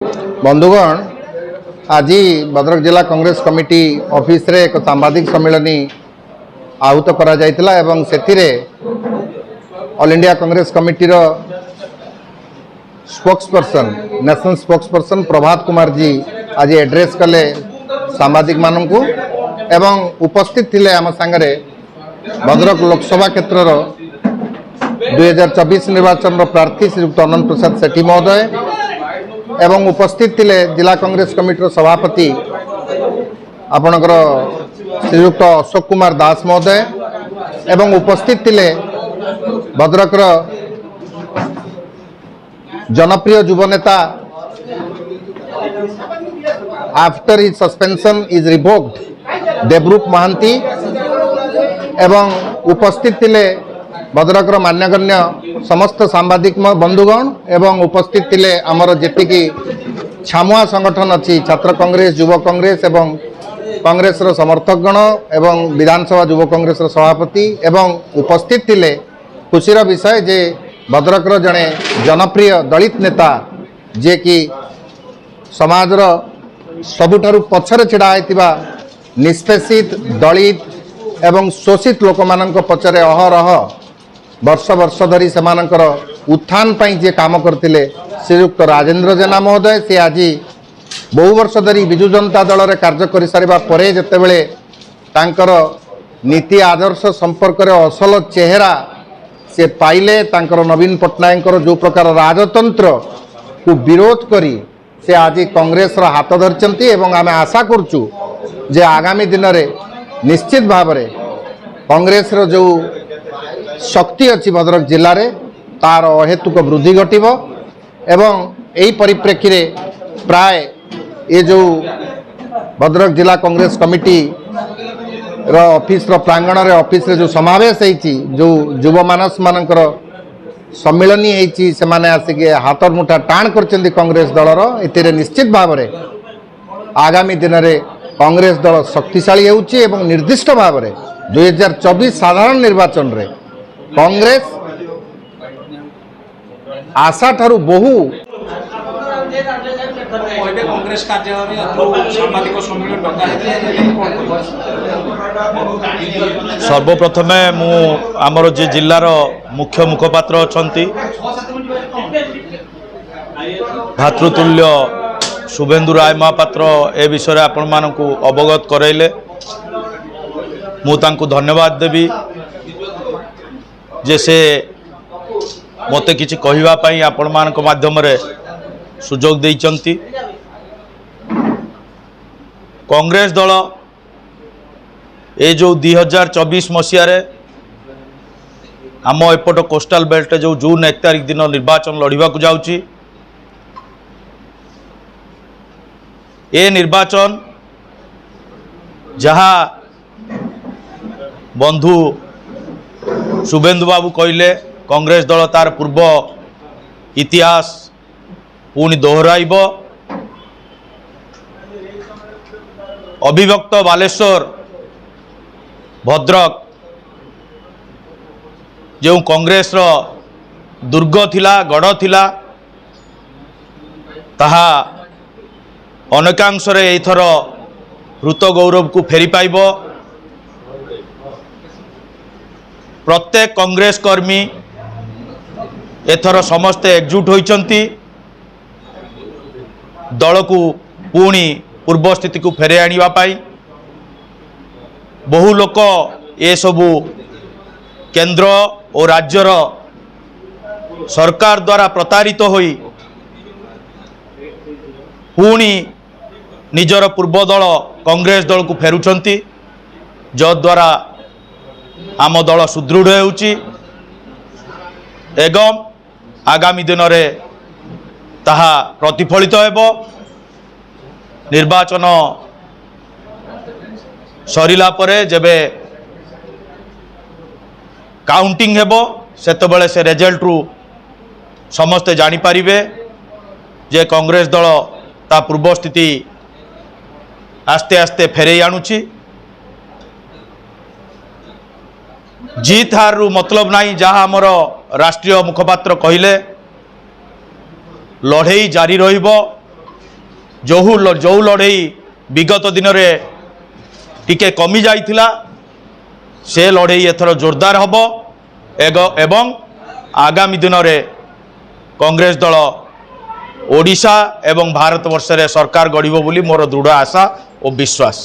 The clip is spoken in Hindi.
बंधुगण आज भद्रक जिला कांग्रेस कमिटी ऑफिस रे एक सांबादिक सम्मेलन आहूत करा जायतिला एवं सेथिरे ऑल इंडिया कांग्रेस कमिटी रो spokesperson national spokesperson Prabhat Kumar ji आज एड्रेस कले सांबादिक मानू एवं उपस्थित थिले आम सांगरे भद्रक लोकसभा क्षेत्र 2024 निर्वाचन प्रार्थी श्रीयुक्त अनंत प्रसाद सेठी महोदय एवं उपस्थित थिले जिला कांग्रेस कमिटी सभापति आपणकर श्रीयुक्त अशोक कुमार दास महोदय एवं उपस्थित थिले भद्रकर जनप्रिय युवनेता after his suspension is revoked Debarup Mohanty एवं उपस्थित थिले भद्रकर मान्यगण्य समस्त सांबादिक बंधुगण एवं उपस्थित थिले आमर जेतिकी छामुआ संगठन अच्छी छात्र कांग्रेस युव कांग्रेस एवं कांग्रेस समर्थकगण एवं विधानसभा युव कांग्रेस सभापति एवं उपस्थित थिले खुशीर विषय जे भद्रकर जड़े जनप्रिय दलित नेता जे कि समाजर सबुठारु पछरे छिड़ा होइतिबा निष्पेषित दलित एवं शोषित लोक मानक पछरे अहरह वर्ष वर्ष धरी सेमानकर उत्थान पाई जे काम करथिले श्रीयुक्त राजेंद्र जेना महोदय से आज बहु वर्ष धरी विजु जनता दल रे कार्य करि सारिबा परे जेतेबेले तांकर नीति आदर्श संपर्क रे असल चेहरा से पाइले तांकर नवीन पट्टनायक जो प्रकार राजतंत्र को विरोध करी से आज कांग्रेस रो हाथ धरचंती एवं आमे आशा करचु जे आगामी दिन रे निश्चित भाव रे कांग्रेस रो जो शक्ति अच्छी भद्रक जिले में तार अहेतुक वृद्धि घटव एवं यही परिप्रेक्षी रे प्राय ये जो भद्रक जिला कांग्रेस कमिटी रो ऑफिस रो प्रांगण रे ऑफिस रे जो समावेश होती जो युव मानस मानकर सम्मिलनी होती से माने आसिक हाथ मुठा टाण कर कांग्रेस दलर ए निश्चित भाव में आगामी दिन में कांग्रेस दल शक्तिशाली होउची एवं निर्दिष्ट भाव में 2024 साधारण निर्वाचन रे कांग्रेस आशा ठारू बहु कांग्रेस कार्यालय सांबादिक सम्मेलन सर्वप्रथम मु आमर जे जिलार मुख्य मुखपात्र अच्छा भातृतुल्य शुभेन्दु राय महापात्र ए विषय आपण मानक अवगत करैले मु तांको धन्यवाद देवी जे से मते किछि कहिबा पई आपण मानक माध्यम रे सुजोग देइचंती। कांग्रेस दल ए जो 2024 मसीह रे आम एपट कोस्टाल बेल्ट जो जून 1 तारिख दिन निर्वाचन लड़िबा को जाउची ए निर्वाचन जहाँ बंधु शुभेन्दु बाबू कहले कांग्रेस दल तार पूर्व इतिहास पुणी दोहराइब अभिभक्त बालेश्वर भद्रक जो कांग्रेस रो दुर्ग थिला गढ़ थिला ताहा अनेकांश एथर हृत गौरव को फेरी पाइब प्रत्येक कांग्रेस कर्मी एथर समस्ते एकजुट होइचंती दल को पुणी पूर्व स्थिति को फेरे आनिबा पाई बहु लोक ये सबू केंद्र और राज्यर सरकार द्वारा प्रतारित होई पुणी निजर पूर्व दल कांग्रेस दल को फेरुचंती जद्वारा आम दल सुदृढ़ होउची एवं आगामी दिन में ताहा प्रतिफलित हेबो निर्वाचन सरिला परे जेबे काउंटिंग हेबो सेतबेले से रिजल्ट रु समस्ते जानी पारिबे जे कांग्रेस दल ता पूर्व स्थिति आस्ते आस्ते फेरे आणुची जीत हार रु मतलब नहीं जहाँ आमर राष्ट्रीय मुखपात्र कहले लड़ई जारी रहिबो जो लड़े विगत दिन में टिके कमी जाइथिला से लड़े एथर जोरदार हम एवं आगामी दिन में कांग्रेस दल ओडिशा एवं भारत वर्ष रे सरकार गढ़ बोली मोर दृढ़ आशा और विश्वास।